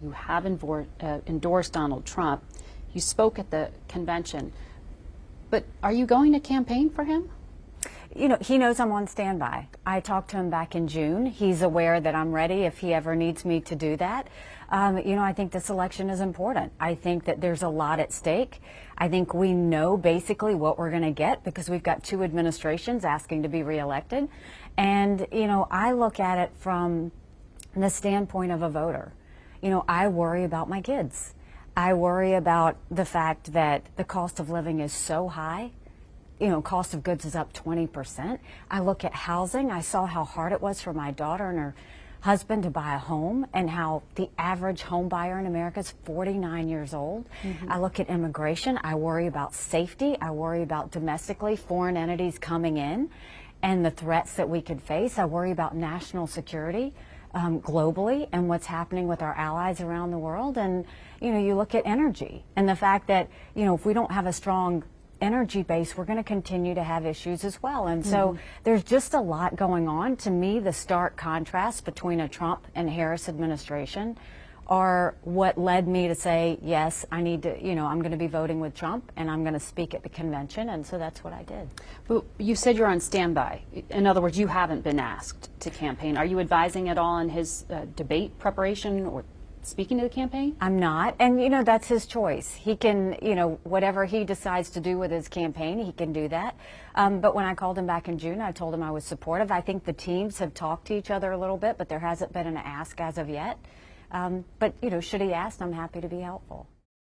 You have endorsed Donald Trump. You spoke at the convention. But are you going to campaign for him? You know, he knows I'm on standby. I talked to him back in June. He's aware that I'm ready if he ever needs me to do that. You know, I think this election is important. I think that there's a lot at stake. I think we know basically what we're going to get because we've got 2 administrations asking to be reelected. And, you know, I look at it from the standpoint of a voter. You know, I worry about my kids. I worry about the fact that the cost of living is so high. You know, cost of goods is up 20%. I look at housing. I saw how hard it was for my daughter and her husband to buy a home and how the average home buyer in America is 49 years old. I look at immigration. I worry about safety. I worry about domestically foreign entities coming in and the threats that we could face. I worry about national security globally and what's happening with our allies around the world. And, you know, you look at energy and the fact that, you know, if we don't have a strong energy base, we're going to continue to have issues as well. And so there's just a lot going on. To me, the stark contrast between a Trump and Harris administration are what led me to say, yes, I need to, you know, I'm going to be voting with Trump and I'm going to speak at the convention. And so that's what I did. But you said you're on standby. In other words, you haven't been asked to campaign. Are you advising at all on his debate preparation or speaking to the campaign? I'm not. And, you know, that's his choice. He can, you know, whatever he decides to do with his campaign, he can do that. But when I called him back in June, I told him I was supportive. I think the teams have talked to each other a little bit, but there hasn't been an ask as of yet. But, you know, should he ask, I'm happy to be helpful.